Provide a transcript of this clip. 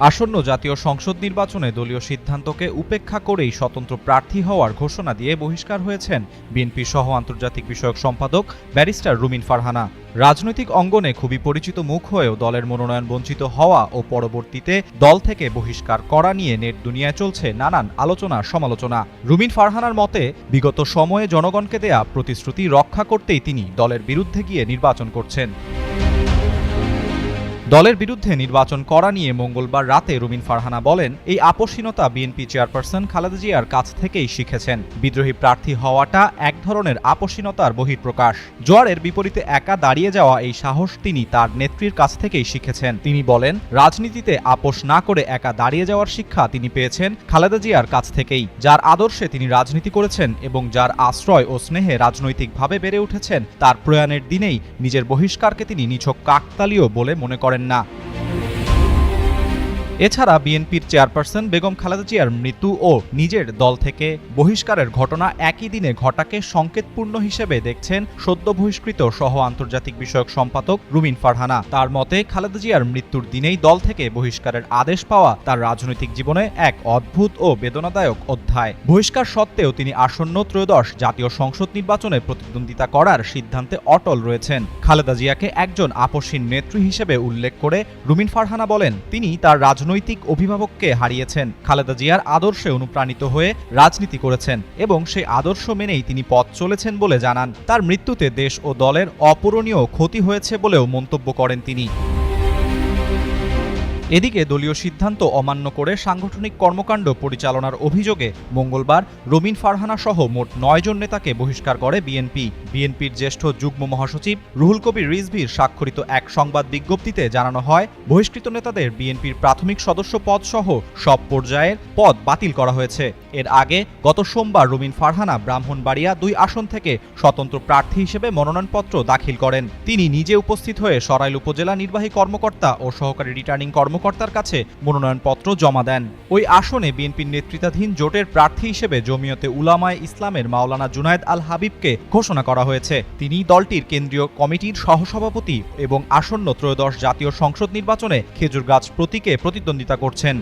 আসন্ন জাতীয় সংসদ নির্বাচনে দলীয় সিদ্ধান্তকে উপেক্ষা করেই স্বতন্ত্র প্রার্থী হওয়ার ঘোষণা দিয়ে বহিষ্কার হয়েছেন বিএনপি সহ আন্তর্জাতিক বিষয়ক সম্পাদক ব্যারিস্টার রুমিন ফারহানা। রাজনৈতিক অঙ্গনে খুবই পরিচিত মুখ হয়েও দলের মনোনয়ন বঞ্চিত হওয়া ও পরবর্তীতে দল থেকে বহিষ্কার করা নিয়ে নেট দুনিয়ায় চলছে নানান আলোচনা সমালোচনা। রুমিন ফারহানার মতে, বিগত সময়ে জনগণকে দেয়া প্রতিশ্রুতি রক্ষা করতেই তিনি দলের বিরুদ্ধে গিয়ে নির্বাচন করছেন। দলের বিরুদ্ধে নির্বাচন করা নিয়ে মঙ্গলবার রাতে রুমিন ফারহানা বলেন, এই আপোষহীনতা বিএনপি চেয়ারপারসন খালেদা জিয়ার কাছ থেকেই শিখেছেন। বিদ্রোহী প্রার্থী হওয়াটা এক ধরনের আপোষহীনতার বহিঃপ্রকাশ। জোয়ারের বিপরীতে একা দাঁড়িয়ে যাওয়া এই সাহস তিনি তার নেত্রীর কাছ থেকেই শিখেছেন। তিনি বলেন, রাজনীতিতে আপোষ না করে একা দাঁড়িয়ে যাওয়ার শিক্ষা তিনি পেয়েছেন খালেদা জিয়ার কাছ থেকেই, যার আদর্শে তিনি রাজনীতি করেছেন এবং যার আশ্রয় ও স্নেহে রাজনৈতিকভাবে বেড়ে উঠেছেন। তার প্রয়াণের দিনেই নিজের বহিষ্কারকে তিনি নিছক কাকতালীয় বলে মনে করেন না। এছাড়া বিএনপির চেয়ারপারসন বেগম খালেদা জিয়ার মৃত্যু ও নিজের দল থেকে বহিষ্কারের ঘটনা একই দিনে ঘটাকে সংকেতপূর্ণ হিসেবে দেখছেন সদ্য বহিষ্কৃত সহ আন্তর্জাতিক বিষয়ক সম্পাদক রুমিন ফারহানা। তার মতে, খালেদা জিয়ার মৃত্যুর দিনেই দল থেকে বহিষ্কারের আদেশ পাওয়া তার রাজনৈতিক জীবনে এক অদ্ভুত ও বেদনাদায়ক অধ্যায়। বহিষ্কার সত্ত্বেও তিনি আসন্ন ত্রয়োদশ জাতীয় সংসদ নির্বাচনে প্রতিদ্বন্দ্বিতা করার সিদ্ধান্তে অটল রয়েছেন। খালেদা জিয়াকে একজন আপোষহীন নেত্রী হিসেবে উল্লেখ করে রুমিন ফারহানা বলেন, তিনি তার রাজনৈতিক অভিভাবককে হারিয়েছেন। খালেদা জিয়ার আদর্শে অনুপ্রাণিত হয়ে রাজনীতি করেছেন এবং সেই আদর্শ মেনেই তিনি পথ চলেছেন বলে জানান। তার মৃত্যুতে দেশ ও দলের অপূরণীয় ক্ষতি হয়েছে বলেও মন্তব্য করেন তিনি। এদিকে দলীয় সিদ্ধান্ত অমান্য করে সাংগঠনিক কর্মকাণ্ড পরিচালনার অভিযোগে মঙ্গলবার রুমিন ফারহানা সহ মোট ৯ জন নেতাকে বহিষ্কার করে বিএনপি। বিএনপির জ্যেষ্ঠ যুগ্ম মহাসচিব রুহুল কবির রিজভীর স্বাক্ষরিত এক সংবাদ বিজ্ঞপ্তিতে জানানো হয়, বহিষ্কৃত নেতাদের বিএনপির প্রাথমিক সদস্য পদ সহ সব পর্যায়ের পদ বাতিল করা হয়েছে। এর আগে গত সোমবার রুমিন ফারহানা ব্রাহ্মণবাড়িয়া ২ আসন থেকে স্বতন্ত্র প্রার্থী হিসেবে মনোনয়নপত্র দাখিল করেন। তিনি নিজে উপস্থিত হয়ে সরাইল উপজেলা নির্বাহী কর্মকর্তা ও সহকারী রিটার্নিং কর্মকর্তার কাছে মনোনয়নপত্র জমা দেন। ওই আসনে বিএনপির নেতৃত্বাধীন জোটের প্রার্থী হিসেবে জমিয়তে উলামায়ে ইসলামের মাওলানা জুনায়েদ আল হাবিবকে ঘোষণা করা হয়েছে। তিনি দলটির কেন্দ্রীয় কমিটির সহসভাপতি এবং আসন্ন ত্রয়োদশ জাতীয় সংসদ নির্বাচনে খেজুর গাছ প্রতীকে প্রতিদ্বন্দ্বিতা করছেন।